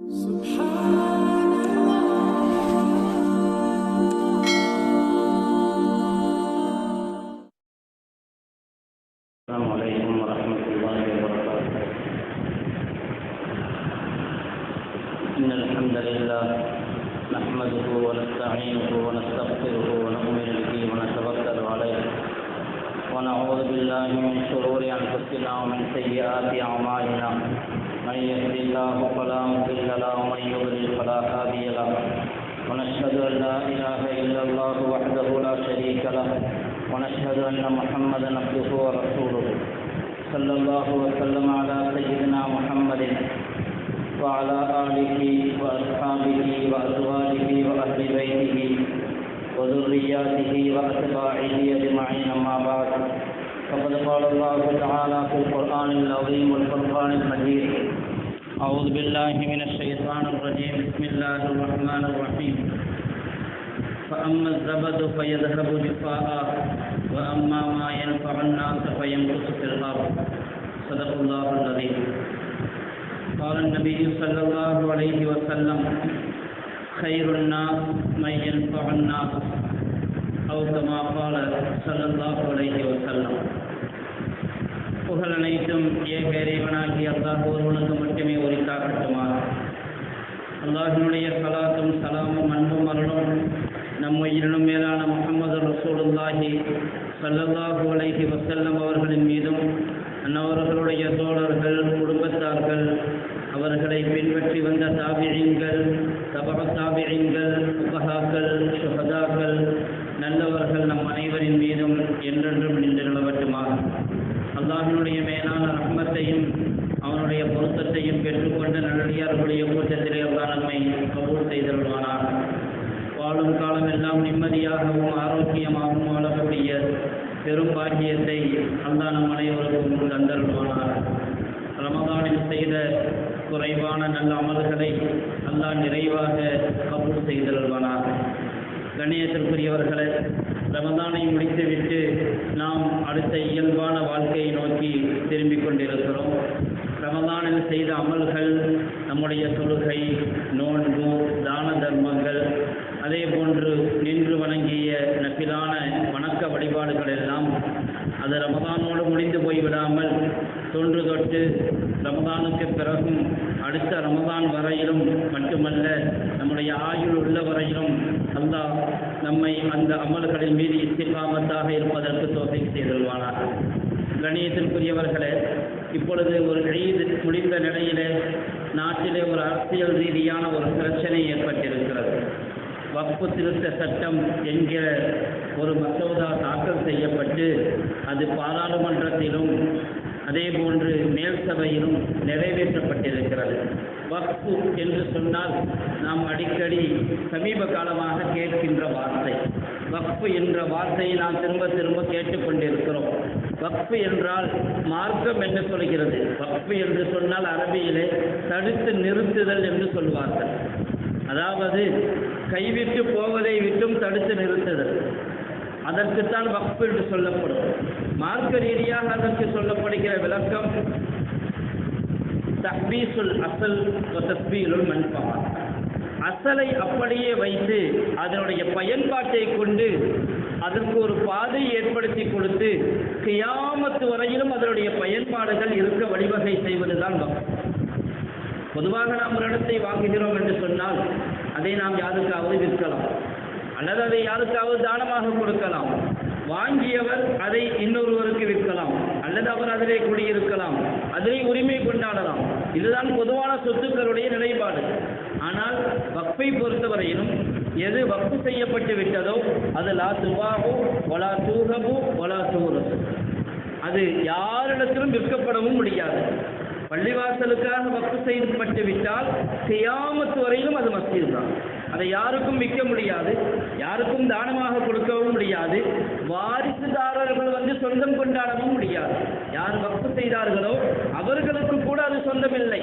السلام عليكم ورحمة الله وبركاته. إن الحمد لله نحمده ونستعينه ونستغفره ونؤمن به ونتوكل عليه ونعوذ بالله من شرور أنفسنا ومن سيئات أعمالنا. من يهد الله فلا مضل له ومن يضلل فلا هادي له. ونشهد أن لا إله إلا الله وحده لا شريك له ونشهد أن محمدا عبده ورسوله صلى الله وسلم على سيدنا محمد وعلى آله وأصحابه وأزواجه وأهل بيته وذرياته وأتباعه أجمعين. أما بعد، فقد قال الله تعالى في القرآن العظيم والفرقان المجيد: أعوذ بالله من الشيطان الرجيم. بسم الله الرحمن الرحيم. فأما الزبد فيذهب جفاء وأما ما ينفع الناس فيمكث في الأرض. صدق الله العظيم. قال النبي صلى الله عليه وسلم: خير الناس من ينفع الناس، أو كما قال صلى الله عليه وسلم. புகழ் அனைத்தும் ஏக இறைவனாகிய அல்லாஹ் ஒருவனுக்கு மட்டுமே உரித்தாகட்டுமாக. அல்லாஹினுடைய சலாத்தும் சலாமும் அன்பும் அருளும் நம் உயிரினும் மேலான முஹம்மது ரசூலுல்லாஹி ஸல்லல்லாஹு அலைஹி வஸல்லம் அவர்களின் மீதும், அன்னவர்களுடைய தோழர்கள், குடும்பத்தார்கள், அவர்களை பின்பற்றி வந்த தாபிஈன்கள், தபஅ தாபிஈன்கள், ஃபுகஹாக்கள், ஷுஹதாக்கள், நல்லவர்கள் நம் அனைவரின் மீதும் என்றென்றும் நின்று நிலவட்டுமாக. அல்லாஹினுடைய மேலான ரஹ்மத்தையும் அவனுடைய பொருத்தத்தையும் பெற்றுக்கொண்ட நல்லடியார்களுடைய கூட்டத்திலே அல்லாஹ் நம்மை கபூல் செய்தருள்வானாக. வாழும் காலமெல்லாம் நிம்மதியாகவும் ஆரோக்கியமாகவும் வாழக்கூடிய பெரும் பாக்கியத்தை அல்லாஹ் நம் அனைவருக்கும் தந்தருள்வானாக. ரமதானில் செய்த குறைவான நல்ல அமல்களை அல்லாஹ் நிறைவாக கபூல் செய்தருள்வானாக. கண்ணியத்திற்குரியவர்களை, ரமதானை முடித்துவிட்டு நாம் அடுத்த இயல்பான வாழ்க்கையை நோக்கி திரும்பிக் கொண்டிருக்கிறோம். ரமதானில் செய்த அமல்கள், நம்முடைய தொழுகை, நோன்பு, தான தர்மங்கள், அதே போன்று நின்று வணங்கிய நபிலான வணக்க வழிபாடுகள் எல்லாம் அது ரமதானோடு முடிந்து போய்விடாமல் தொன்று தொட்டு ரமதானுக்கு பிறகும் அடுத்த ரமதான் வரையிலும் மட்டுமல்ல, நம்முடைய ஆயுள் உள்ள வரையிலும் அல்லாஹ் நம்மை அந்த அமல்களின் மீது இஸ்திகாமத்தாக இருப்பதற்கு தௌஃபீக் செய்தருள்வானாக. கண்ணியத்திற்குரியவர்களே, இப்பொழுது ஒரு ஈத் முடிந்த நிலையிலே நாட்டிலே ஒரு அரசியல் ரீதியான ஒரு பிரச்சனை ஏற்பட்டிருக்கிறது. வக்ஃப் திருத்த சட்டம் என்கிற ஒரு மசோதா தாக்கல் செய்யப்பட்டு அது பாராளுமன்றத்திலும் அதே போன்று மேல் சபையிலும் நிறைவேற்றப்பட்டிருக்கிறது. வக்ஃப் என்று சொன்னால் நாம் அடிக்கடி சமீப காலமாக கேட்கின்ற வார்த்தை. வக்ஃப் என்ற வார்த்தையை நாம் திரும்ப திரும்ப கேட்டுக்கொண்டிருக்கிறோம். வக்ஃப் என்றால் மார்க்கம் என்ன சொல்கிறது? வக்ஃப் என்று சொன்னால் அரபியிலே தடுத்து நிறுத்துதல் என்று சொல்வார்கள். அதாவது கைவிட்டு போவதை விட்டும் தடுத்து நிறுத்துதல், அதற்குத்தான் வக்ஃப் என்று சொல்லப்படும். மார்க்க ரீதியாக அதற்கு சொல்லப்படுகிற விளக்கம் தஹ்பீசுல் அஸல் வ தஸ்பீலுல் மன்ஃபா. அசலை அப்படியே வைத்து அதனுடைய பயன்பாட்டை கொண்டு அதற்கு ஒரு பாதை ஏற்படுத்தி கொடுத்து கியாமத்து வரையிலும் அதனுடைய பயன்பாடுகள் இருக்க வழிவகை செய்வதுதான் வக்ஃப். பொதுவாக நாம் ஒரு இடத்தை வாங்குகிறோம் என்று சொன்னால் அதை நாம் யாருக்காவது விற்கலாம், அல்லது அதை யாருக்காவது தானமாக கொடுக்கலாம். வாங்கியவர் அதை இன்னொருவருக்கு விற்கலாம், அல்லது அவர் அதிலே குடியிருக்கலாம், அதிலே உரிமை கொண்டாடலாம். இதுதான் பொதுவான சொத்துக்களுடைய நிலைப்பாடு. ஆனால் வக்ஃபை பொறுத்தவரையிலும் எது வக்ஃப் செய்யப்பட்டு விட்டதோ அது லா துபாஹு வலா தூஹபு வலா தூரசு, அது யாரிடத்திலும் விற்கப்படவும் முடியாது. பள்ளிவாசலுக்காக வக்ஃப் செய்யப்பட்டு விட்டால் கியாமத்து வரையிலும் அது மஸ்ஜித் தான். அதை யாருக்கும் விற்க முடியாது, யாருக்கும் தானமாக கொடுக்கவும் முடியாது, வாரிசுதாரர்கள் வந்து சொந்தம் கொண்டாடவும் முடியாது. யார் வக்ஃப் செய்தார்களோ அவர்களுக்கு கூட அது சொந்தமில்லை.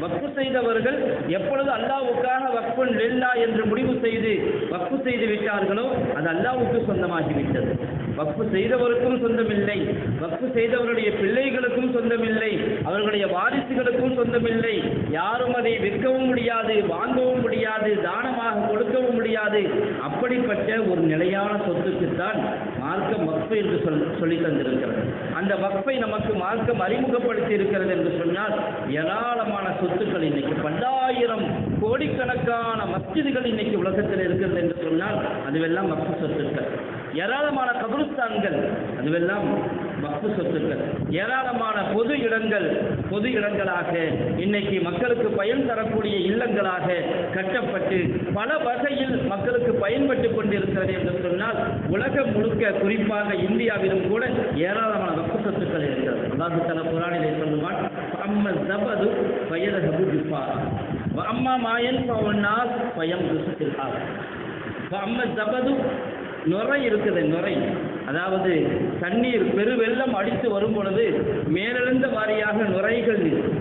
வக்ஃபு செய்தவர்கள் எப்பொழுது அல்லாஹ்வுக்காக வக்ஃபுன் லில்லாஹ் என்று முடிவு செய்து வக்ஃபு செய்து விட்டார்களோ அது அல்லாஹ்வுக்கு சொந்தமாகிவிட்டது. வக்ஃபு செய்தவருக்கும் சொந்தமில்லை, வக்ஃபு செய்தவருடைய பிள்ளைகளுக்கும் சொந்தமில்லை, அவர்களுடைய வாரிசுகளுக்கும் சொந்தமில்லை. யாரும் அதை விற்கவும் முடியாது, வாங்கவும் முடியாது, தானமாக கொடுக்கவும் முடியாது. அப்படிப்பட்ட ஒரு நிலையான சொத்துக்குத்தான் மார்க்கம் வக்ஃபு என்று சொல்லி தந்திருக்கிறது. அந்த வக்ஃபை நமக்கு மார்க்கம் அறிமுகப்படுத்தி இருக்கிறது என்று சொன்னால் ஏராளமான சொத்துக்கள் இன்னைக்கு 10,000 கோடிக்கணக்கான மஸ்ஜிதுகள் இன்னைக்கு உலகத்தில் இருக்கிறது என்று சொன்னால் அதுவெல்லாம் வக்ஃபு சொத்துக்கள். ஏராளமான கபருஸ்தான்கள் அதுவெல்லாம் வக்ஃபு சொத்துக்கள். ஏராளமான பொது இடங்களாக இன்னைக்கு மக்களுக்கு பயன் தரக்கூடிய இல்லங்களாக கட்டப்பட்டு பல வகையில் மக்களுக்கு பயன்பட்டு கொண்டிருக்கிறது என்று சொன்னால் உலகம் முழுக்க குறிப்பாக இந்தியாவிலும் கூட ஏராளமான வக்ஃபு சொத்துக்கள் இருக்கிறது. அல்லாஹ் தஆலா குர்ஆனிலே சொல்லுவான், அம்மா ஜபது ஃபயதஹபு பிஃபார் வ அம்மா மா யன்ஃபஉன் நாஸ் ஃபயம்குஸு ஃபில் அர்த். அம்மா ஜபது நுரை இருக்குது, நுரை, அதாவது தண்ணீர் பெருவெள்ளம் அடித்து வரும் பொழுது மேலெழுந்த வாரியாக நுரைகள் நிற்கும்.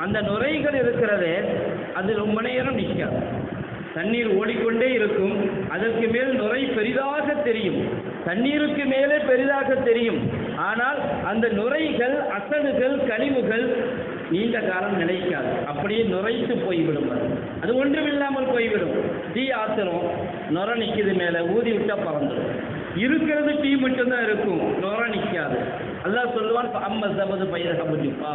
அந்த நுரைகள் இருக்கிறதே அது ரொம்ப நேரம் நிற்காது. தண்ணீர் ஓடிக்கொண்டே இருக்கும், அதற்கு மேல் நுரை பெரிதாக தெரியும், தண்ணீருக்கு மேலே பெரிதாக தெரியும். ஆனால் அந்த நுரைகள், அசடுகள், கழிவுகள் நீண்ட காலம் நிலைக்காது, அப்படியே நுரைத்து போய்விடும். அது ஒன்றுமில்லாமல் போய்விடும். டீ ஆத்திரம், நுரை நிற்கிது, மேலே ஊதி விட்டா பறந்துடும். இருக்கிறது டீ மட்டும்தான் இருக்கும், நுரை நிற்காது. அல்லாஹ் சொல்லுவான், அம்மா ஜபது பயிரகபுதிப்பா,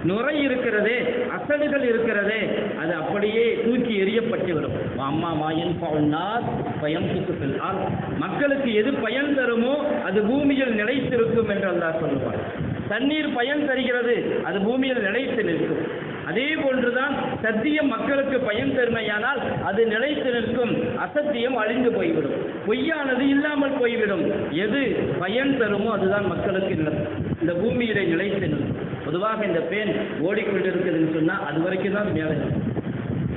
நுரை இருக்கிறதே, அசடுகள் இருக்கிறதே, அது அப்படியே தூக்கி எறியப்பட்டு விடும். அம்மா மாயின் பவுன்னார் பயம் சுக்குப்பில் மக்களுக்கு எது பயன் தருமோ அது பூமியில் நிலைத்திருக்கும் என்று அல்லாஹ் சொல்லுவான். தண்ணீர் பயன் தருகிறது, அது பூமியில் நிலைத்து நிற்கும். அதே போன்றுதான் சத்தியம் மக்களுக்கு பயன் தருமையானால் அது நிலைத்து நிற்கும், அசத்தியம் அழிந்து போய்விடும், பொய்யானது இல்லாமல் போய்விடும். எது பயன் தருமோ அதுதான் மக்களுக்கு இந்த பூமியிலே நிலைத்து நிற்கும். பொதுவாக இந்த பேன் ஓடிக்கொண்டிருக்குதுன்னு சொன்னால் அது வரைக்கும் தான் மேலே.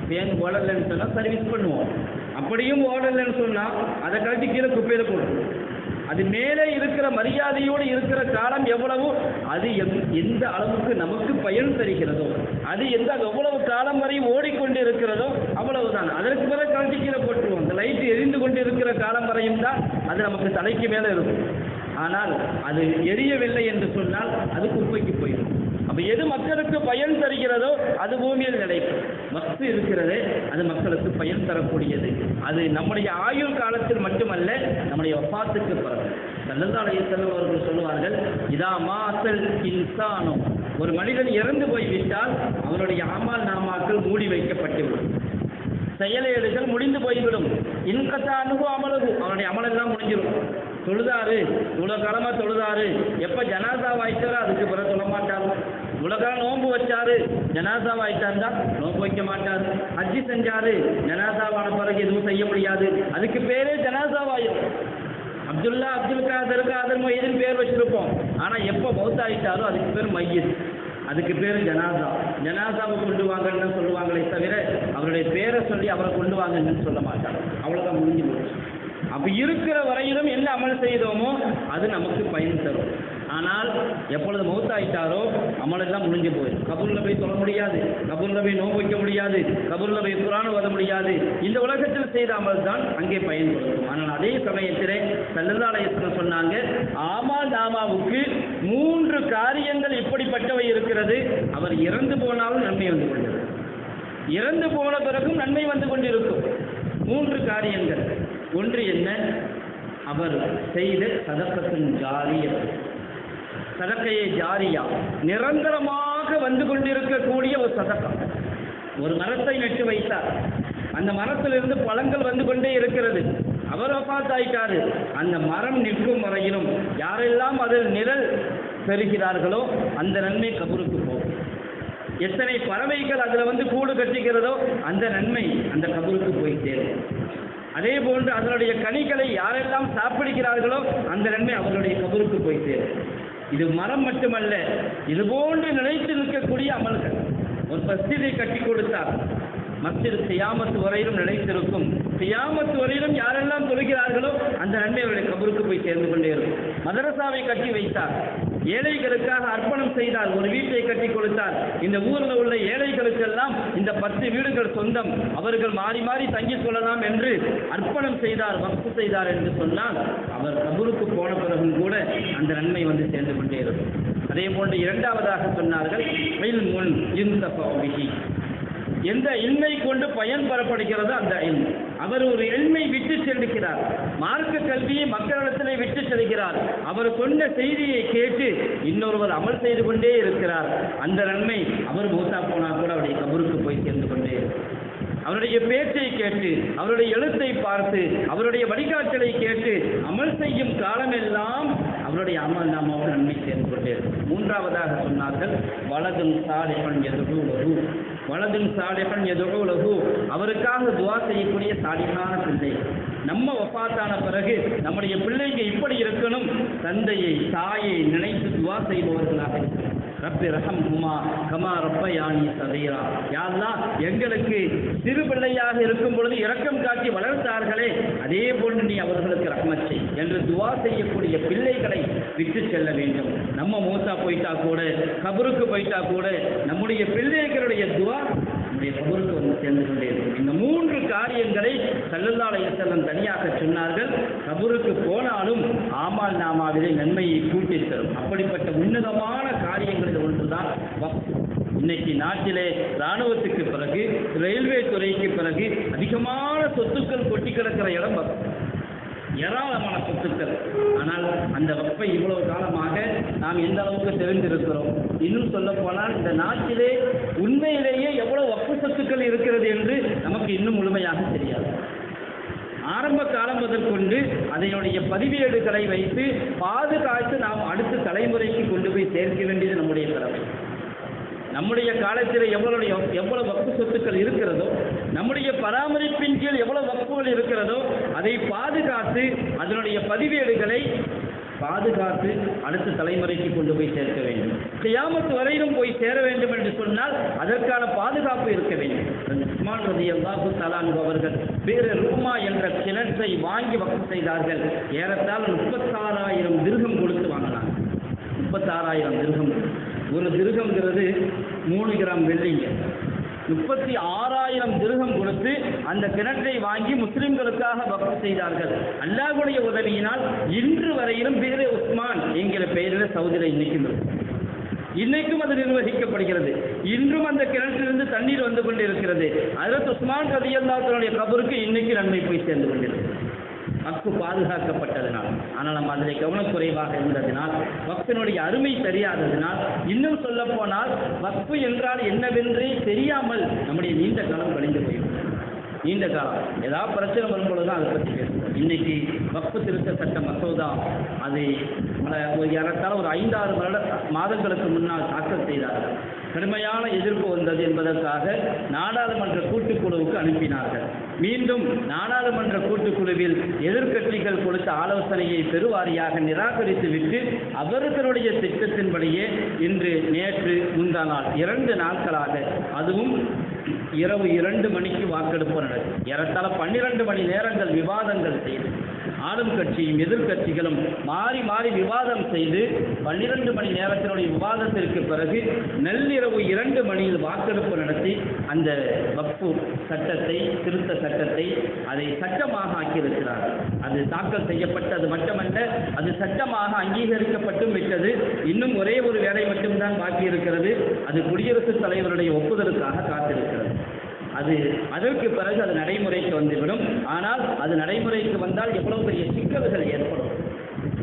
பேன் ஓடலைன்னு சொன்னால் சர்வீஸ் பண்ணுவோம், அப்படியும் ஓடலைன்னு சொன்னால் அதை கழட்டி கீழே குப்பையில் போடுவோம். அது மேலே இருக்கிற மரியாதையோடு இருக்கிற காலம் எவ்வளவு, அது எந்த அளவுக்கு நமக்கு பயன் தருகிறதோ, அது எவ்வளவு காலம் வரை ஓடிக்கொண்டு இருக்கிறதோ அவ்வளவுதான். அதற்கு பிறகு கழட்டி கீழே போட்டுருவோம். இந்த லைட்டு எரிந்து கொண்டு இருக்கிற காலம் வரையும் தான் அது நமக்கு தலைக்கு மேலே இருக்கும். ஆனால் அது எரியவில்லை என்று சொன்னால் அது குப்பைக்கு போயிடும். அப்போ எது மக்களுக்கு பயன் தருகிறதோ அது பூமியில் நிலைக்கும். வக்ஃபு இருக்கிறதே அது மக்களுக்கு பயன் தரக்கூடியது. அது நம்முடைய ஆயுள் காலத்தில் மட்டுமல்ல, நம்முடைய வஃபாத்துக்கு பிறகு. ஸல்லல்லாஹு அலைஹி வஸல்லம் அவர்கள் சொல்லுவார்கள், இதா மாசல் இன்சானோ, ஒரு மனிதன் இறந்து போய்விட்டால் அவருடைய அமல் நாமாக்கள் மூடி வைக்கப்பட்டுவிடும், செயலேடுகள் முடிந்து போய்விடும். இன்கத்தா அனுபவ அமலகு, அவனுடைய அமலெல்லாம் முடிஞ்சிடும். தொழுதாரு, இவ்வளோ காலமாக தொழுதாரு, எப்போ ஜனாசா வாய்ச்சாரோ அதுக்கு பிறகு சொல்ல மாட்டார். இவ்வளோ காலம் நோன்பு வச்சாரு, ஜனாசா வாய்ச்சாருந்தா நோன்பு வைக்க மாட்டார். ஹஜ்ஜி செஞ்சாரு, ஜனாசாவான பிறகு எதுவும் செய்ய முடியாது, அதுக்கு பேரே ஜனாசாவாயிரும். அப்துல்லா, அப்துல் காதர், காதர் மொய்தீன் பேர் வச்சிருப்போம். ஆனால் எப்போ மௌத்தாயிட்டாரோ அதுக்கு பேர் மையத், அதுக்கு பேர் ஜனாசா. ஜனாசாவை கொண்டு வாங்கன்னு சொல்லுவாங்களே தவிர அவருடைய பேரை சொல்லி அவரை கொண்டு வாங்கன்னு சொல்ல மாட்டாங்க. அவ்வளோதான், முடிஞ்சு போச்சு. அப்போ இருக்கிற வரையிலும் என்ன அமல் செய்தோமோ அது நமக்கு பயன் தரும். ஆனால் எப்பொழுது மௌத்தாயிட்டாரோ அமலெல்லாம் முடிஞ்சு போயிடும். கபூரில் போய் சொல்ல முடியாது, கபூரில் போய் நோன்பு வைக்க முடியாது, கபூரில் போய் குர்ஆன் ஓத முடியாது. இந்த உலகத்தில் செய்த அமல் தான் அங்கே பயன் கொடுக்கும். ஆனால் அதே சமயத்திலே ஸல்லல்லாஹு அலைஹி வஸல்லம் சொன்னாங்க, ஆமால் நாமாவுக்கு 3 காரியங்கள் இப்படிப்பட்டவை இருக்கிறது. அவர் இறந்து போனாலும் நன்மை வந்து கொண்டிருக்கும், இறந்து போன பிறகும் நன்மை வந்து கொண்டிருக்கும். 3 காரியங்கள். ஒன்று என்ன? அவர் செய்த சதக்கத்தின் ஜாரியா, சதக்கையை ஜாரியா, நிரந்தரமாக வந்து கொண்டிருக்கக்கூடிய ஒரு சதக்கம். ஒரு மரத்தை நட்டு வைத்தார், அந்த மரத்திலிருந்து பழங்கள் வந்து கொண்டே இருக்கிறது. அவர் வஃபாத் ஆயிட்டாரு, அந்த மரம் நிற்கும் வரையிலும் யாரெல்லாம் அதில் நிழல் பெறுகிறார்களோ அந்த நன்மை கபருக்கு போகும். எத்தனை பறவைகள் அதில் வந்து கூடு கட்டிக்கிறதோ அந்த நன்மை அந்த கபருக்கு போய் சேரும். அதே போன்று அதனுடைய கனிகளை யாரெல்லாம் சாப்பிடுகிறார்களோ அந்த நன்மை அவர்களுடைய கபருக்கு போய் சேரும். இது மரம் மட்டுமல்ல, இது போன்று நிலைத்து நிற்கக்கூடிய அமல்கள். ஒரு மஸ்ஜிதை கட்டி கொடுத்தார், மஸ்ஜித் கியாமத் வரையிலும் நிலைத்திருக்கும். கியாமத் வரையிலும் யாரெல்லாம் தொழுகிறார்களோ அந்த நன்மை அவருடைய கபருக்கு போய் சேர்ந்து கொண்டே இருக்கும். மதரசாவை கட்டி வைத்தார், ஏழைகளுக்காக அர்ப்பணம் செய்தார், ஒரு வீட்டை கட்டி கொடுத்தார். இந்த ஊரில் உள்ள ஏழைகளுக்கெல்லாம் இந்த 10 வீடுகள் சொந்தம், அவர்கள் மாறி மாறி தங்கிக் கொள்ளலாம் என்று அர்ப்பணம் செய்தார், வக்ஃப் செய்தார் என்று சொன்னால் அவர் கபருக்கு போன பிறகும் கூட அந்த நன்மை வந்து சேர்ந்து கொண்டே இருக்கும். அதே போன்று இரண்டாவதாக சொன்னார்கள், எந்த இல்மை கொண்டு பயன் பெறப்படுகிறதோ அந்த இல்ம். அவர் ஒரு இல்மை விட்டு செல்கிறார், மார்க்க கல்வியை மக்களிடத்திலே விட்டு செல்கிறார், அவர் சொன்ன செய்தியை கேட்டு இன்னொருவர் அமல் செய்து கொண்டே இருக்கிறார். அந்த நன்மை அவர் மூத்தா போனால் கூட அவருடைய கபருக்கு போய் சேர்ந்து கொண்டே இருக்கும். அவருடைய பேச்சை கேட்டு, அவருடைய எழுத்தை பார்த்து, அவருடைய வழிகாட்டலை கேட்டு அமல் செய்யும் காலமெல்லாம் அவருடைய அமல் நாமாவோடு நன்மை சேர்ந்து கொண்டே இருக்கும். மூன்றாவதாக சொன்னார்கள், வலதுன் சாலிஹன் யதுஉ லஹு, வலதுன் சாலிஹன் யதுஉ லஹு, அவருக்காக துஆ செய்யக்கூடிய சாலிஹான பிள்ளை. நம்ம வஃபாத்தான பிறகு நம்முடைய பிள்ளைங்க இப்படி இருக்கணும், தந்தையை தாயை நினைத்து துஆ செய்பவர்களாக இருக்கணும். ரப்பி ரஹம்ஹுமா கமா ரப்பயானி சகீரா, யா அல்லாஹ் எங்களுக்கு சிறு பிள்ளையாக இருக்கும் பொழுது இரக்கம் காட்டி வளர்த்தார்களே, அதே போன்று நீ அவர்களுக்கு ரஹ்மத் செய் என்று துஆ செய்யக்கூடிய பிள்ளைகளை விட்டு செல்ல வேண்டும். நம்ம மூத்தா போயிட்டா கூட, கபருக்கு போயிட்டா கூட நம்முடைய பிள்ளைகளுடைய துஆ நம்முடைய கபருக்கு வந்து சேர்ந்து கொண்டே இருக்கும். இந்த 3 காரியங்களை ஸல்லல்லாஹு அலைஹி வஸல்லம் தனியாக சொன்னார்கள். கபருக்கு போனாலும் ஆமால் நாமாவிலே நன்மையை கூட்டி தரும். அப்படிப்பட்ட உன்னதமான காரியங்களில் ஒன்றுதான் வக்ஃப். இன்னைக்கு நாட்டிலே இராணுவத்துக்கு பிறகு, ரயில்வே துறைக்கு பிறகு அதிகமான சொத்துக்கள் கொட்டி கிடக்கிற இடம் வக்ஃப். ஏராளமான சொத்துக்கள். ஆனால் அந்த வக்ஃபை இவ்வளவு காலமாக நாம் எந்த அளவுக்கு தெரிந்திருக்கிறோம்? இன்னும் சொல்ல போனால் இந்த நாட்டிலே உண்மையிலேயே எவ்வளவு வக்ஃப் சொத்துக்கள் இருக்கிறது என்று நமக்கு இன்னும் முழுமையாக தெரியாது. ஆரம்ப காலம் முதற்கொண்டு அதனுடைய பதிவேடுகளை வைத்து பாதுகாத்து நாம் அடுத்த தலைமுறைக்கு கொண்டு போய் சேர்க்க வேண்டியது நம்முடைய கடமை. நம்முடைய காலத்தில் எவ்வளவு வக்ஃப் சொத்துக்கள் இருக்கிறதோ, நம்முடைய பராமரிப்பின் கீழ் எவ்வளவு வக்ஃபுகள் இருக்கிறதோ அதை பாதுகாத்து அதனுடைய பதிவேடுகளை பாதுகாத்து அடுத்த தலைமுறைக்கு கொண்டு போய் சேர்க்க வேண்டும். கியாமத் வரையிலும் போய் சேர வேண்டும் என்று சொன்னால் அதற்கான பாதுகாப்பு இருக்க வேண்டும். உஸ்மான் ரலியல்லாஹு தஆலா அன்ஹு அவர்கள் வேறு ரூமா என்ற கிணற்றை வாங்கி வக்ஃப் செய்தார்கள். ஏறத்தாழ 36,000 திர்ஹம் கொடுத்து வாங்கினாங்க. 36,000 திர்ஹம். ஒரு திர்ஹம்ங்கிறது 3 கிராம் வெள்ளிங்க. 36,000 திர்ஹம் கொடுத்து அந்த கிணற்றை வாங்கி முஸ்லிம்களுக்காக வக்ஃப் செய்தார்கள். அல்லாஹ்வுடைய உதவியினால் இன்று வரையிலும் பீரே உஸ்மான் என்கிற பெயரில் சவுதியில் இன்னைக்கும் அது நிர்வகிக்கப்படுகிறது. இன்றும் அந்த கிணற்றிலிருந்து தண்ணீர் வந்து கொண்டிருக்கிறது. ஹஜ்ரத் உஸ்மான் ரலியல்லாஹு தஆலா கபருக்கு இன்னைக்கு நன்மை போய் சேர்ந்து கொண்டிருக்கிறது. வக்ஃப் பாதுகாக்கப்பட்டதனால். ஆனால் நம்ம அதில் கவனக்குறைவாக இருந்ததினால், வக்ஃபினுடைய அருமை தெரியாததினால், இன்னும் சொல்ல போனால் வக்ஃப் என்றால் என்னவென்றே தெரியாமல் நம்முடைய நீண்ட காலம் கழிந்து போயிடும். நீண்ட காலம் ஏதாவது பிரச்சனை வரும்பொழுது தான் அதை பற்றி பேசுவோம். இன்னைக்கு வக்ஃப் திருத்த சட்ட மசோதா அதை ஏறத்தாழ ஒரு 5-6 மாதங்களுக்கு முன்னால் தாக்கல் செய்தார்கள். கடுமையான எதிர்ப்பு வந்தது என்பதற்காக நாடாளுமன்ற கூட்டுக்குழுவுக்கு அனுப்பினார்கள். மீண்டும் நாடாளுமன்ற கூட்டுக்குழுவில் எதிர்க்கட்சிகள் கொடுத்த ஆலோசனையை பெருவாரியாக நிராகரித்துவிட்டு அவர்களுடைய திட்டத்தின்படியே இன்று நேற்று முந்தா நாள் 2 நாட்களாக, அதுவும் இரவு 2 மணிக்கு வாக்கெடுப்பு நடக்கும். ஏறத்தாழ 12 மணி நேரங்கள் விவாதங்கள் செய்து ஆளும் கட்சியும் எதிர்க்கட்சிகளும் மாறி மாறி விவாதம் செய்து 12 மணி நேரத்தினுடைய விவாதத்திற்கு பிறகு நள்ளிரவு 2 மணியில் வாக்கெடுப்பு நடத்தி அந்த வக்ஃப் சட்டத்தை, திருத்த சட்டத்தை அதை சட்டமாக ஆக்கியிருக்கிறார்கள். அது தாக்கல் செய்யப்பட்டு அது மட்டுமல்ல, அது சட்டமாக அங்கீகரிக்கப்பட்டும் விட்டது. இன்னும் ஒரே ஒரு வேலை மட்டும்தான் பாக்கி இருக்கிறது. அது குடியரசுத் தலைவருடைய ஒப்புதலுக்காக காத்திருக்கிறது. அதற்கு பிறகு அது நடைமுறைக்கு வந்துவிடும். ஆனால் அது நடைமுறைக்கு வந்தால் எவ்வளவு பெரிய சிக்கல்கள் ஏற்படும்,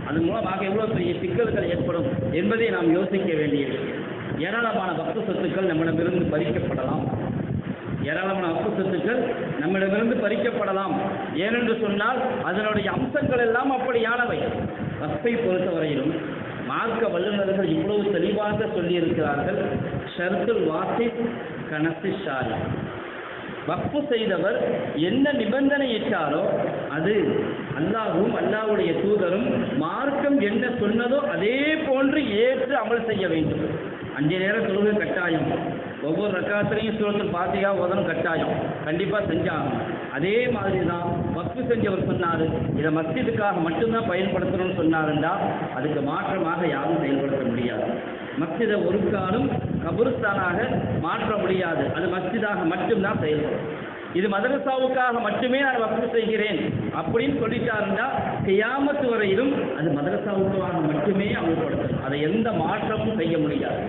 அதன் மூலமாக எவ்வளவு பெரிய சிக்கல்கள் ஏற்படும் என்பதை நாம் யோசிக்க வேண்டியது. ஏராளமான வக்ஃப் சொத்துக்கள் நம்மிடமிருந்து பறிக்கப்படலாம். ஏராளமான வக்ஃப் சொத்துக்கள் நம்மிடமிருந்து பறிக்கப்படலாம். ஏனென்று சொன்னால் அதனுடைய அம்சங்கள் எல்லாம் அப்படியானவை. வக்ஃபை பொறுத்தவரையிலும் மார்க்க வல்லுநர்கள் இவ்வளவு தெளிவாக சொல்லியிருக்கிறார்கள். ஷர்துல் வாசிப் கனசி ஷாரி, வக்ஃப் செய்தவர் என்ன நிபந்தனையிட்டாரோ அது அல்லாஹ்வும் அல்லாஹ்வுடைய தூதரும் மார்க்கம் என்ன சொன்னதோ அதே போன்று ஏற்று அமல் செய்ய வேண்டும். 5 நேர தொழுகை கட்டாயம், ஒவ்வொரு ரக்காத்திலையும் சூரத்துல் ஃபாத்திஹா ஓதணும் கட்டாயம், கண்டிப்பாக செஞ்சாகணும். அதே மாதிரி தான் வக்ஃபு செஞ்சவர் சொன்னார், இதை மஸ்ஜிதுக்காக மட்டும்தான் பயன்படுத்தணும்னு சொன்னாருண்டா அதுக்கு மாற்றமாக யாரும் செயல்படுத்த முடியாது. மஸ்ஜிதை ஒரு காலம் கபுருஸ்தானாக மாற்ற முடியாது, அது மஸ்ஜிதாக மட்டும்தான் செயல்படும். இது மதரசாவுக்காக மட்டுமே நான் வக்ஃபு செய்கிறேன் அப்படின்னு சொல்லிட்டாருன்னா கியாமத்து வரையிலும் அது மதரசாவுக்காக மட்டுமே அமல்படுத்தணும். அதை எந்த மாற்றமும் செய்ய முடியாது.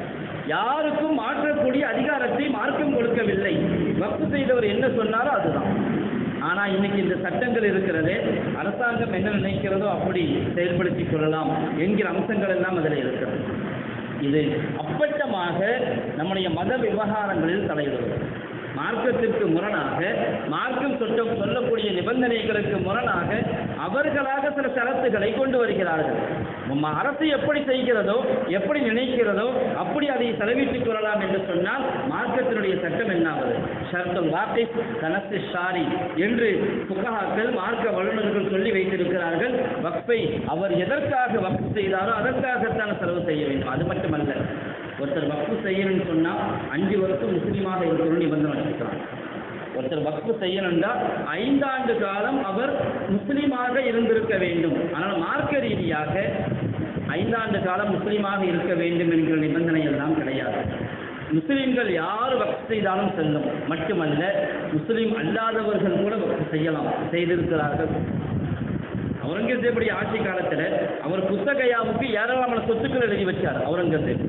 யாருக்கும் மாற்றக்கூடிய அதிகாரத்தை மார்க்கம் கொடுக்கவில்லை. வக்ஃபு செய்தவர் என்ன சொன்னாரோ அதுதான். ஆனால் இன்னைக்கு இந்த சட்டங்கள் இருக்கிறதே, அரசாங்கம் என்ன நினைக்கிறதோ அப்படி செயல்படுத்திக் கொள்ளலாம் என்கிற அம்சங்கள் எல்லாம் அதில் இருக்கிறது. இது அப்பட்டமாக நம்முடைய மத விவகாரங்களில் தலையிடுவது, மார்க்கத்திற்கு முரணாக, மார்க்கம் சொல்லக்கூடிய நிபந்தனைகளுக்கு முரணாக அவர்களாக சில ஷரத்துகளை கொண்டு வருகிறார்கள். அரசு எப்படி செய்கிறதோ, எப்படி நினைக்கிறதோ அப்படி அதை செலவிட்டுக் கொள்ளலாம் என்று சொன்னால் மார்க்கத்தினுடைய சட்டம் என்னாவது? ஷர்துல் வாகிஸ் கனஸ்து ஷாரி என்று ஃபுகஹாக்கள், மார்க்க வல்லுநர்கள் சொல்லி வைத்திருக்கிறார்கள். வக்ஃபை அவர் எதற்காக வக்ஃப் செய்தாரோ அதற்காகத்தான் செலவு செய்ய வேண்டும். அது மட்டுமல்ல, ஒருத்தர் வக்ஃபு செய்யணும்னு சொன்னால் 5 வருஷம் முஸ்லீமாக இருக்கணும்னு நிபந்தனை வச்சுக்கிறாங்க. ஒருத்தர் வக்ஃபு செய்யணும்னா 5 ஆண்டு காலம் அவர் முஸ்லீமாக இருந்திருக்க வேண்டும். ஆனால் மார்க்க ரீதியாக 5 ஆண்டு காலம் முஸ்லீமாக இருக்க வேண்டும் என்கிற நிபந்தனை எல்லாம் கிடையாது. முஸ்லீம்கள் யார் வக்ஃப் செய்தாலும் செல்லும். மட்டுமல்ல, முஸ்லீம் அல்லாதவர்கள் கூட வக்ஃப் செய்யலாம், செய்திருக்கிறார்கள். அவுரங்கசீபுடைய ஆட்சி காலத்தில் அவர் புத்தகையாவுக்கு ஏராளமான சொத்துக்கள் எழுதி வச்சார். அவுரங்கசீப்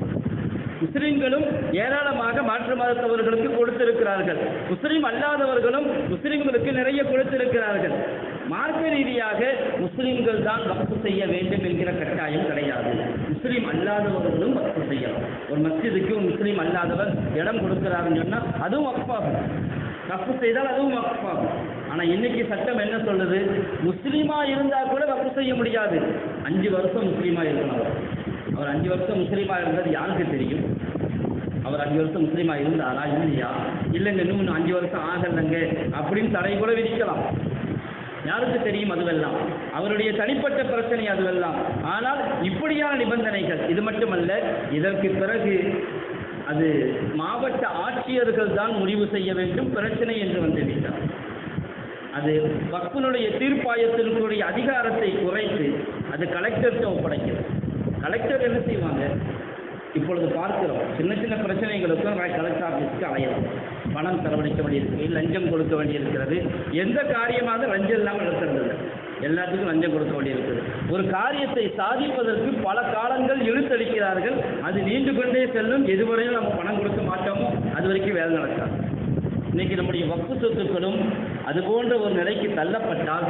முஸ்லிம்களும் ஏராளமாக மாற்று மதத்தவர்களுக்கு கொடுத்திருக்கிறார்கள். முஸ்லிம் அல்லாதவர்களும் முஸ்லிம்களுக்கு நிறைய கொடுத்திருக்கிறார்கள். மார்க்க ரீதியாக முஸ்லிம்கள் தான் வக்ஃப் செய்ய வேண்டும் என்கிற கட்டாயம் கிடையாது. முஸ்லீம் அல்லாதவர்களும் வக்ஃப் செய்யலாம். ஒரு மஸ்ஜிதுக்கு ஒரு முஸ்லீம் அல்லாதவர் இடம் கொடுக்கிறாருன்னு சொன்னால் அதுவும் வக்ஃபாகும். வக்ஃப் செய்தால் அதுவும் வக்ஃபாகும். ஆனால் இன்னைக்கு சட்டம் என்ன சொல்லுது? முஸ்லீமா இருந்தால் கூட வக்ஃப் செய்ய முடியாது. 5 வருஷம் முஸ்லீமா இருக்கணும். அவர் 5 வருஷம் முஸ்லீமாக இருந்தது யாருக்கு தெரியும்? அவர் 5 வருஷம் முஸ்லீமாக இருந்தாரா இல்லையா? இல்லைங்க இன்னும் 5 வருஷம் ஆகலைங்க அப்படின்னு தடை கூட விதிக்கலாம். யாருக்கு தெரியும்? அதுவெல்லாம் அவருடைய தனிப்பட்ட பிரச்சனை அதுவெல்லாம். ஆனால் இப்படியான நிபந்தனைகள், இது மட்டுமல்ல, இதற்கு பிறகு அது மாவட்ட ஆட்சியர்கள் தான் முடிவு செய்ய வேண்டும் பிரச்சனை என்று வந்துவிட்டார். அது வக்ஃபினுடைய தீர்ப்பாயத்தினுடைய அதிகாரத்தை குறைத்து அது கலெக்டர்கிட்ட ஒப்படைக்கிறது. கலெக்டர் என்ன செய்வாங்க? இப்பொழுது பார்க்கிறோம், சின்ன சின்ன பிரச்சனைகளுக்கும் கலெக்டர் ஆஃபீஸுக்கு அலையலாம். பணம் செலவழிக்க வேண்டியிருக்கு, லஞ்சம் கொடுக்க வேண்டியிருக்கிறது. எந்த காரியமாக லஞ்சம் இல்லாமல் நடத்துறதில்லை, எல்லாத்துக்கும் லஞ்சம் கொடுக்க வேண்டியிருக்குது. ஒரு காரியத்தை சாதிப்பதற்கு பல காலங்கள் இழுத்தடிக்கிறார்கள். அது நீண்டு கொண்டே செல்லும். எதுவரையும் நம்ம பணம் கொடுக்க மாட்டோமோ அது வரைக்கும் வேலை நடக்காது. இன்னைக்கு நம்முடைய வக்ஃபு சொத்துக்களும் அது போன்ற ஒரு நிலைக்கு தள்ளப்பட்டால்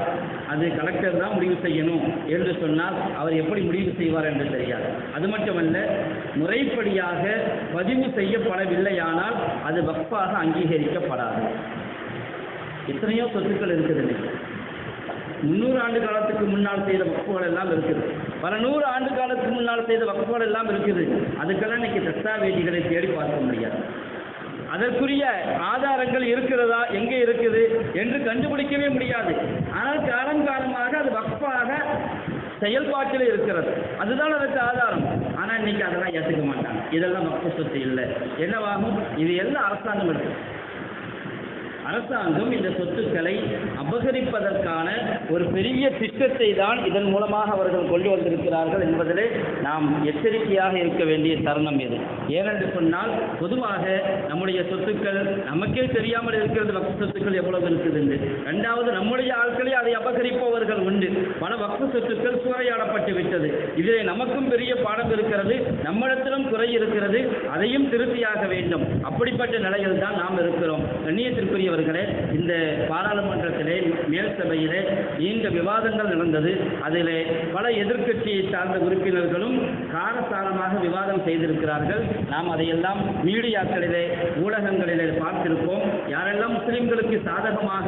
அது கலெக்டர் தான் முடிவு செய்யணும் என்று சொன்னால் அவர் எப்படி முடிவு செய்வார் என்று தெரியாது. அது மட்டுமல்ல, முறைப்படியாக பதிவு செய்யப்படவில்லையானால் அது வக்ஃபாக அங்கீகரிக்கப்படாது. எத்தனையோ சொத்துக்கள் இருக்குது. இன்னைக்கு 300 ஆண்டு காலத்துக்கு முன்னால் செய்த வக்ஃபுகள் எல்லாம் இருக்குது. பல 100 ஆண்டு காலத்துக்கு முன்னால் செய்த வக்ஃபுகள் எல்லாம் இருக்குது. அதுக்கெல்லாம் இன்னைக்கு தஸ்தாவேஜுகளை தேடி பார்க்க முடியாது. அதற்குரிய ஆதாரங்கள் இருக்கிறதா, எங்கே இருக்குது என்று கண்டுபிடிக்கவே முடியாது. ஆனால் காலங்காலமாக அது வக்ஃபாக செயல்பாட்டில் இருக்கிறது. அதுதான் அதற்கு ஆதாரம். ஆனால் இன்னைக்கு அதெல்லாம் ஏற்றுக்க மாட்டாங்க. இதெல்லாம் வக்ஃபு சொத்து இல்லை. என்னவாகும்? இது எல்லாம் அரசாங்கம் இருக்கு. அரசாங்கம் இந்த சொத்துக்களை அபகரிப்பதற்கான ஒரு பெரிய திட்டத்தை தான் இதன் மூலமாக அவர்கள் கொண்டு வந்திருக்கிறார்கள் என்பதிலே நாம் எச்சரிக்கையாக இருக்க வேண்டிய தருணம் இது. ஏனென்று சொன்னால், பொதுவாக நம்முடைய சொத்துக்கள் நமக்கே தெரியாமல் இருக்கிறது. வக்ஃபு சொத்துக்கள் எவ்வளவு இருக்குது என்று. 2வது, நம்முடைய ஆட்களே அதை அபகரிப்பவர்கள் உண்டு. பல வக்ஃபு சொத்துக்கள் சூறையாடப்பட்டு விட்டது. இதிலே நமக்கும் பெரிய பாடம் இருக்கிறது. நம்மிடத்திலும் குறை இருக்கிறது. அதையும் திருத்தியாக வேண்டும். அப்படிப்பட்ட நிலையில் தான் நாம் இருக்கிறோம். கண்ணியத்திற்குரிய இந்த பாராளுமன்றத்திலே, மேல் சபையிலே நீண்ட விவாதங்கள் நடந்தது. அதிலே பல எதிர்க்கட்சியை சார்ந்த உறுப்பினர்களும் காரசாரமாக விவாதம் செய்திருக்கிறார்கள். நாம் அதையெல்லாம் மீடியாக்களிலே, ஊடகங்களிலே பார்த்திருப்போம். யாரெல்லாம் முஸ்லிம்களுக்கு சாதகமாக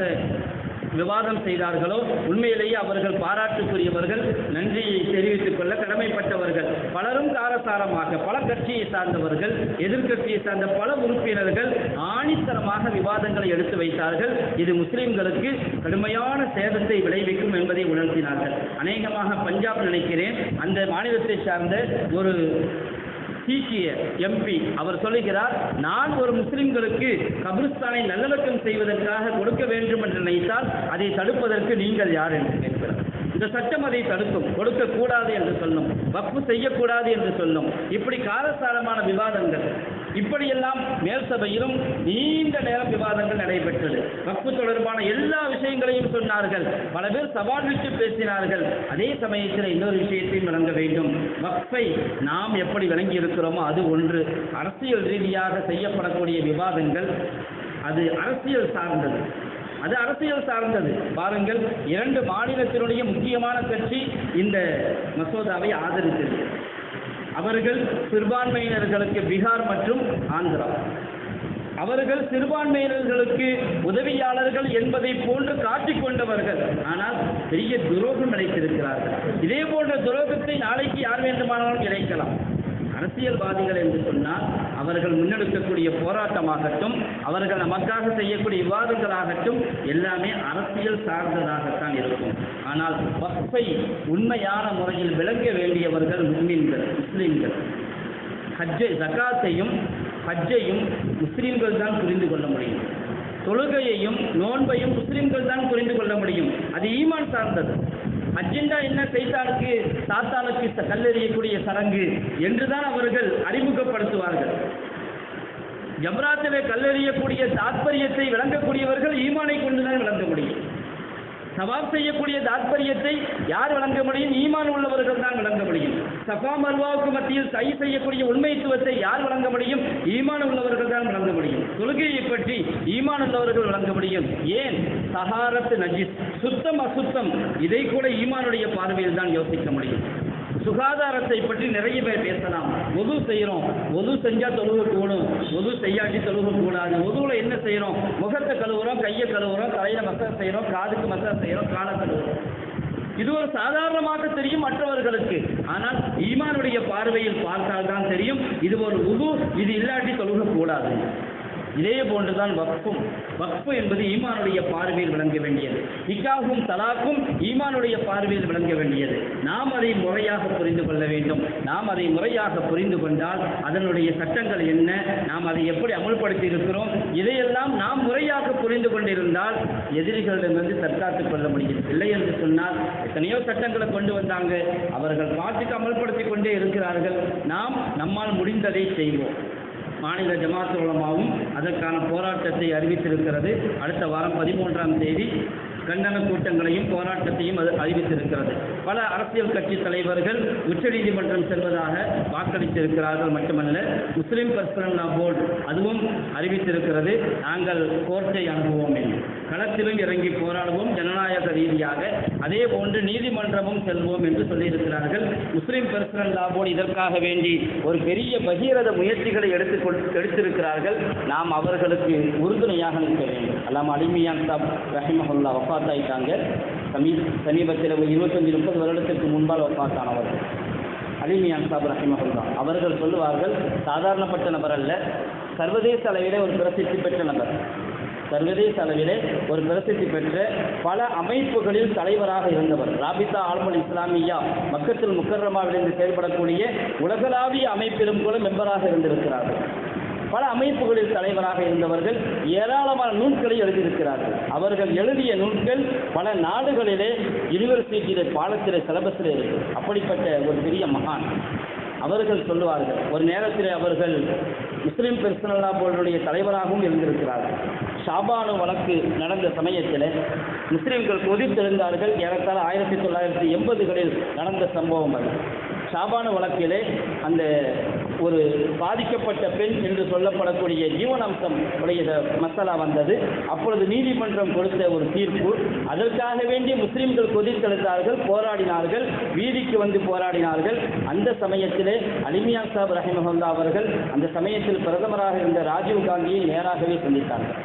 விவாதம் செய்தார்களோ உண்மையிலேயே அவர்கள் பாராட்டுக்குரியவர்கள், நன்றியை தெரிவித்துக் கொள்ள கடமைப்பட்டவர்கள். பலரும் காரசாரமாக, பல கட்சியை சார்ந்தவர்கள், எதிர்கட்சியை சார்ந்த பல உறுப்பினர்கள் ஆணித்தரமாக விவாதங்களை எடுத்து வைத்தார்கள். இது முஸ்லிம்களுக்கு கடுமையான சேதத்தை விளைவிக்கும் என்பதை உணர்த்தினார்கள். அநேகமாக பஞ்சாப் நினைக்கிறேன், அந்த மாநிலத்தை சார்ந்த ஒரு சீக்கிய எம்பி அவர் சொல்லுகிறார், நான் ஒரு முஸ்லிம்களுக்கு கபிரிஸ்தானை நல்லடக்கம் செய்வதற்காக கொடுக்க வேண்டும் என்று நினைத்தால் அதை தடுப்பதற்கு நீங்கள் யார் என்று கேட்கிறார். இந்த சட்டம் அதை தடுக்கும், கொடுக்கக்கூடாது என்று சொல்லும், வக்ஃபு செய்யக்கூடாது என்று சொல்லும். இப்படி காலசாரமான விவாதங்கள், இப்படியெல்லாம் மேல் சபையிலும் நீண்ட நேரம் விவாதங்கள் நடைபெற்றது. வக்ஃபு தொடர்பான எல்லா விஷயங்களையும் சொன்னார்கள். பல பேர் சவால் விட்டு பேசினார்கள். அதே சமயத்தில் இன்னொரு விஷயத்தையும் விளங்க வேண்டும். வக்ஃபை நாம் எப்படி விளங்கி இருக்கிறோமோ அது ஒன்று. அரசியல் ரீதியாக செய்யப்படக்கூடிய விவாதங்கள் அது அரசியல் சார்ந்தது. பாருங்கள், 2 மாநிலத்தினுடைய முக்கியமான கட்சி இந்த மசோதாவை ஆதரித்தது. அவர்கள் சிறுபான்மையினர்களுக்கு பீகார் மற்றும் ஆந்திரா, அவர்கள் சிறுபான்மையினர்களுக்கு உதவியாளர்கள் என்பதை போன்று காட்டிக்கொண்டவர்கள். ஆனால் பெரிய துரோகம் இழைத்திருக்கிறார்கள். இதே போன்ற துரோகத்தை நாளைக்கு யார் வேண்டுமானாலும் இழைக்கலாம். அரசியல்வாதிகள் என்று சொன்னால் அவர்கள் முன்னெடுக்கக்கூடிய போராட்டமாகட்டும், அவர்கள் நமக்காக செய்யக்கூடிய விவாதங்களாகட்டும் எல்லாமே அரசியல் சார்ந்ததாகத்தான் இருக்கும். ஆனால் வக்ஃபை உண்மையான முறையில் விளங்க வேண்டியவர்கள் முஸ்லிம்கள். ஜகாத்தையும் ஹஜ்ஜையும் முஸ்லிம்கள் தான் புரிந்து கொள்ள முடியும். தொழுகையையும் நோன்பையும் முஸ்லிம்கள் தான் புரிந்து கொள்ள முடியும். அது ஈமான் சார்ந்தது. அஜெண்டா என்ன, சைத்தானுக்கு சாத்தானுக்கு கல்லெறியக்கூடிய சடங்கு என்றுதான் அவர்கள் அறிமுகப்படுத்துவார்கள். ஜம்ராத்திலே கல்லெறியக்கூடிய தாத்பரியத்தை விளங்கக்கூடியவர்கள் ஈமானை கொண்டுதான் விளங்க முடியும். சவாப் செய்யக்கூடிய தாத்பரியத்தை யார் விளங்க முடியும்? ஈமான் உள்ளவர்கள் தான் விளங்க முடியும். சஃபா மர்வாவுக்கு மத்தியில் சை செய்யக்கூடிய உண்மைத்துவத்தை யார் விளங்க முடியும்? ஈமான் உள்ளவர்கள் தான் விளங்க முடியும். தொழுகையை பற்றி ஈமான் உள்ளவர்கள் விளங்க முடியும். ஏன் சஹாரத்து நஜிஸ், சுத்தம் அசுத்தம், இதை கூட ஈமானுடைய பார்வையில் தான் யோசிக்க முடியும். சுகாதாரத்தை பற்றி நிறைய பேர் பேசலாம். ஒது செய்கிறோம், ஒது செஞ்சால் தொழுக கூடும், ஒது செய்யாட்டி தொழுக கூடாது. ஒதுவில் என்ன செய்கிறோம்? முகத்தை கழுவுறோம், கையை கழுவுறோம், தலையில் மசாஜ் செய்கிறோம், காதுக்கு மசாஜ் செய்கிறோம், காலை கழுவுறோம். இது ஒரு சாதாரணமாக தெரியும் மற்றவர்களுக்கு. ஆனால் ஈமானுடைய பார்வையில் பார்த்தால் தான் தெரியும் இது ஒரு உது, இது இல்லாட்டி தொழுக கூடாது. இதே போன்றுதான் வக்ஃபு என்பது ஈமானுடைய பார்வையில் விளங்க வேண்டியது. நிக்காஹும் தலாக்கும் ஈமானுடைய பார்வையில் விளங்க வேண்டியது. நாம் அதை முறையாக புரிந்து கொள்ள வேண்டும். நாம் அதை முறையாக புரிந்து கொண்டால் அதனுடைய சட்டங்கள் என்ன, நாம் அதை எப்படி அமல்படுத்தி இருக்கிறோம், இதையெல்லாம் நாம் முறையாக புரிந்து கொண்டிருந்தால் எதிரிகளிடமிருந்து தற்காத்துக் கொள்ள முடியும். இல்லை என்று சொன்னால் எத்தனையோ சட்டங்களை கொண்டு வந்தாங்க, அவர்கள் பாட்டுக்கு அமல்படுத்தி கொண்டே இருக்கிறார்கள். நாம் நம்மால் முடிந்ததை செய்வோம். மாநில ஜமாத் உலமாவும் அதற்கான போராட்டத்தை அறிவித்திருக்கிறது. அடுத்த வாரம் 13ஆம் தேதி கண்டன கூட்டங்களையும் போராட்டத்தையும் அது அறிவித்திருக்கிறது. பல அரசியல் கட்சி தலைவர்கள் உச்சநீதிமன்றம் செல்வதாக வாக்களித்திருக்கிறார்கள். மட்டுமல்ல, முஸ்லிம் பர்சனல் லா போர்டு அதுவும் அறிவித்திருக்கிறது, நாங்கள் கோர்ட்டை அணுகுவோம் என்று. களத்திலும் இறங்கி போராடுவோம் ஜனநாயக ரீதியாக, அதே போன்று நீதிமன்றமும் செல்வோம் என்று சொல்லியிருக்கிறார்கள். முஸ்லிம் பர்சனல் லா போர்டு இதற்காக வேண்டி ஒரு பெரிய பகீரத முயற்சிகளை எடுத்திருக்கிறார்கள். நாம் அவர்களுக்கு உறுதுணையாக நிற்க வேண்டும். அல்லாம அலிமியான் சாப் ரஹிமஹுல்லா வஃபாத்தாயிட்டாங்க. சமீபத்தில் 25-30 வருடத்திற்கு முன்பால் வஃபாத்தானவர்கள் அலிமியான் சாப் ரஹிமஹுல்லா. அவர்கள் சொல்லுவார்கள், சாதாரணப்பட்ட நபர் அல்ல, சர்வதேச அளவிலே ஒரு பிரசித்தி பெற்ற நபர். சர்வதேச அளவிலே ஒரு பிரசித்தி பெற்ற பல அமைப்புகளில் தலைவராக இருந்தவர். ராபிதா ஆல்முல் இஸ்லாமியா மக்கத்துல் முக்கர்ரமாவிலிருந்து செயல்படக்கூடிய உலகளாவிய அமைப்பிலும் கூட மெம்பராக இருந்திருக்கிறார்கள். பல அமைப்புகளில் தலைவராக இருந்தவர்கள். ஏராளமான நூல்களை எழுதியிருக்கிறார்கள். அவர்கள் எழுதிய நூல்கள் பல நாடுகளிலே யூனிவர்சிட்டியிலே பாடத்திலே சிலபஸிலே இருக்கு. அப்படிப்பட்ட ஒரு பெரிய மகான். அவர்கள் சொல்லுவார்கள், ஒரு நேரத்தில் அவர்கள் முஸ்லிம் பர்சனல் லா போர்டுடைய தலைவராகவும் இருந்திருக்கிறார்கள். ஷாபானு வழக்கு நடந்த சமயத்தில் முஸ்லிம்கள் கொதித்தெழுந்தார்கள். ஏறத்தாழ 1980களில் நடந்த சம்பவம் அது. ஷாபானு வழக்கிலே அந்த ஒரு பாதிக்கப்பட்ட பெண் என்று சொல்லப்படக்கூடிய ஜீவனாம்சம் உடைய மசாலா வந்தது. அப்பொழுது நீதிமன்றம் கொடுத்த ஒரு தீர்ப்பு. அதற்காக வேண்டி முஸ்லிம்கள் கொதித்தெழுந்தார்கள், போராடினார்கள், வீதிக்கு வந்து போராடினார்கள். அந்த சமயத்திலே அலிமியான் சாப் ரஹிமஹுல்லா அவர்கள் அந்த சமயத்தில் பிரதமராக இருந்த ராஜீவ் காந்தியை நேராகவே சந்தித்தார்கள்.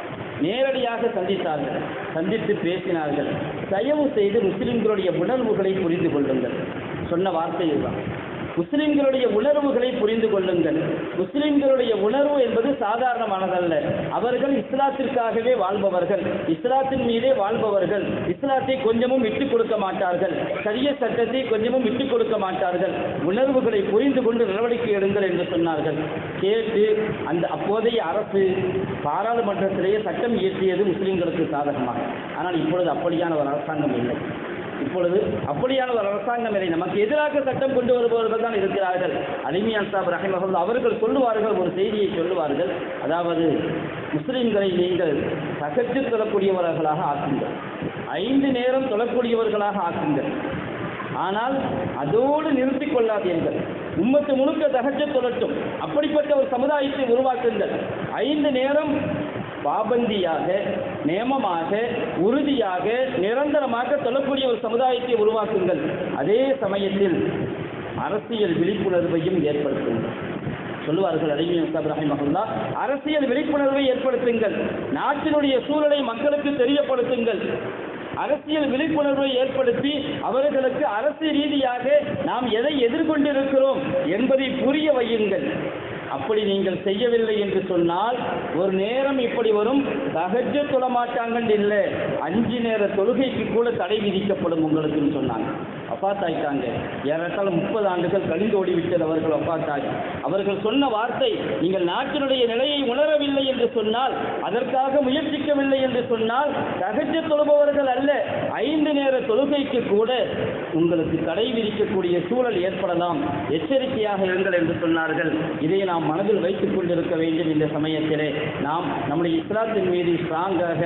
நேரடியாக சந்தித்தார்கள். சந்தித்து பேசினார்கள். தயவு செய்து முஸ்லிம்களுடைய உணர்வுகளை புரிந்து கொள்ளுங்கள். சொன்ன வார்த்தை இதுதான். முஸ்லிம்களுடைய உணர்வுகளை புரிந்து கொள்ளுங்கள். முஸ்லிம்களுடைய உணர்வு என்பது சாதாரணமானதல்ல. அவர்கள் இஸ்லாத்திற்காகவே வாழ்பவர்கள், இஸ்லாத்தின் மீதே வாழ்பவர்கள். இஸ்லாத்தை கொஞ்சமும் விட்டுக் கொடுக்க மாட்டார்கள், ஷரிய சட்டத்தை கொஞ்சமும் விட்டுக் கொடுக்க மாட்டார்கள். உணர்வுகளை புரிந்து கொண்டு நடவடிக்கை எடுங்கள் என்று சொன்னார்கள். கேட்டு அந்த அப்போதைய அரசு பாராளுமன்றத்திலேயே சட்டம் இயற்றியது முஸ்லிம்களுக்கு சாதகமாக. ஆனால் இப்பொழுது அப்படியான ஒரு அரசாங்கம் இல்லை. இப்பொழுது அப்படியான ஒரு அரசாங்கம் இல்லை. நமக்கு எதிராக சட்டம் கொண்டு வருபவர்கள் தான் இருக்கிறார்கள். அலிமியான் சாப் ரஹிமஹுல்லாஹ் அவர்கள் சொல்லுவார்கள், ஒரு செய்தியை சொல்லுவார்கள். அதாவது, முஸ்லிம்களை நீங்கள் தஹஜ்ஜுத் தொழக்கூடியவர்களாக ஆக்குங்கள், 5 நேரம் தொழக்கூடியவர்களாக ஆக்குங்கள். ஆனால் அதோடு நிறுத்திக் கொள்ளாதீர்கள். உம்மத்து முழுக்க தஹஜ்ஜுத் தொழட்டும், அப்படிப்பட்ட ஒரு சமுதாயத்தை உருவாக்குங்கள். 5 நேரம் பாபந்தியாக, நியமமாக, உறுதியாக, நிரந்தரமாக தொழக்கூடிய ஒரு சமுதாயத்தை உருவாக்குங்கள். அதே சமயத்தில் அரசியல் விழிப்புணர்வையும் ஏற்படுத்துங்கள். சொல்லுவார்கள் அலிமியான் சாப் ரஹிமஹுல்லாஹ், அரசியல் விழிப்புணர்வை ஏற்படுத்துங்கள், நாட்டினுடைய சூழலை மக்களுக்கு தெரியப்படுத்துங்கள். அரசியல் விழிப்புணர்வை ஏற்படுத்தி அவர்களுக்கு அரசு ரீதியாக நாம் எதை எதிர்கொண்டிருக்கிறோம் என்பதை புரிய வையுங்கள். அப்படி நீங்கள் செய்யவில்லை என்று சொன்னால் ஒரு நேரம் இப்படி வரும், தஹஜ்ஜுத் தொழ மாட்டாங்கன்னு இல்லை, 5 நேர தொழுகைக்கு கூட தடை விதிக்கப்படும் உங்களுக்குன்னு சொன்னாங்க. வஃபாத் ஆயிட்டாங்க. ஏறத்தாழ 30 ஆண்டுகள் கழிந்து ஓடிவிட்டது அவர்கள் வஃபாத்தாகி. அவர்கள் சொன்ன வார்த்தை, நீங்கள் நாட்டினுடைய நிலையை உணரவில்லை என்று சொன்னால், அதற்காக முயற்சிக்கவில்லை என்று சொன்னால், தஹஜ்ஜுத் தொழுபவர்கள் அல்ல, 5 நேர தொழுகைக்கு கூட உங்களுக்கு தடை விதிக்கக்கூடிய சூழல் ஏற்படலாம், எச்சரிக்கையாக இருங்கள் என்று சொன்னார்கள். இதை நாம் மனதில் வைத்துக் கொண்டிருக்க வேண்டும். இந்த சமயத்திலே நாம் நம்முடைய இஸ்லாத்தின் மீது ஸ்ட்ராங்காக,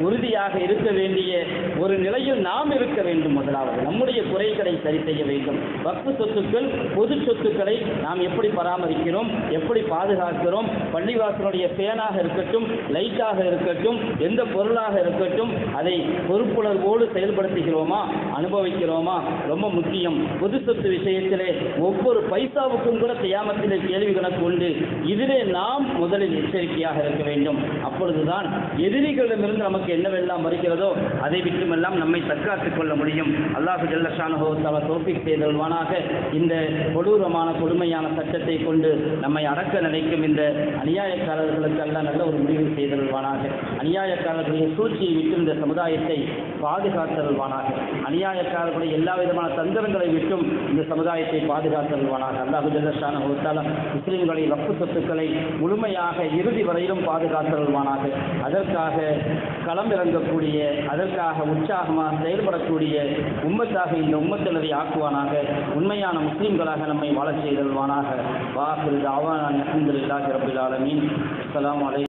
உறுதியாக இருக்க வேண்டிய ஒரு நிலையில் நாம் இருக்க வேண்டும். முதலாவது நம்முடைய குறைகளை சரி செய்ய வேண்டும். வக்ஃப் சொத்துக்கள், பொது சொத்துக்களை நாம் எப்படி பராமரிக்கிறோம், எப்படி பாதுகாக்கிறோம், பள்ளிவாசலுடைய ஃபேனாக இருக்கட்டும், லைட்டாக இருக்கட்டும், எந்த பொருளாக இருக்கட்டும், அதை பொறுப்புணர்வோடு செயல்படுத்துகிறோமா, அனுபவிக்கிறோமா, ரொம்ப முக்கியம். பொது சொத்து விஷயத்திலே ஒவ்வொரு பைசாவுக்கும் கூட கியாமத்திலே கேள்வி கணக்கு உண்டு. இதிலே நாம் முதலில் எச்சரிக்கையாக இருக்க வேண்டும். அப்பொழுதுதான் எதிரிகளிடமிருந்து நமக்கு என்னவெல்லாம் வருகிறதோ அதை விட்டுமெல்லாம் நம்மை தற்காத்துக் கொள்ள முடியும். அல்லாஹு ஜல்ல ஷானஹு தஆலா தௌஃபீக் செய்தல்வானாக. இந்த கொடூரமான கொடுமையான சட்டத்தை கொண்டு நம்மை அடக்க நினைக்கும் இந்த அநியாயக்காரர்களுக்கு அல்லாஹ் நல்ல ஒரு முடிவு செய்தல்வானாக. அநியாயக்காரர்களுடைய சூழ்ச்சியை விட்டு இந்த சமுதாயத்தை பாதுகாத்தல்வானாக. அநியாயக்காரர்களுடைய எல்லா விதமான தந்திரங்களை விட்டும் இந்த சமுதாயத்தை பாதுகாத்தல்வானாக. அல்லாஹு ஜல்ல ஷானஹு தஆலா முஸ்லிம்களை வக்ஃப் சொத்துக்களை முழுமையாக இறுதி வரையிலும் பாதுகாத்தல்வானாக. அதற்காக களம் இறங்கக்கூடிய, அதற்காக உற்சாகமாக செயல்படக்கூடிய உம்மத்தாக இந்த உம்மத்தினரை ஆக்குவானாக. உண்மையான முஸ்லிம்களாக நம்மை வாழச் செய்தல்வானாக. வாஹிரு தஅவானா அல்ஹம்துலில்லாஹி ரப்பில் ஆலமீன். அஸ்ஸலாமு அலைக்கும்.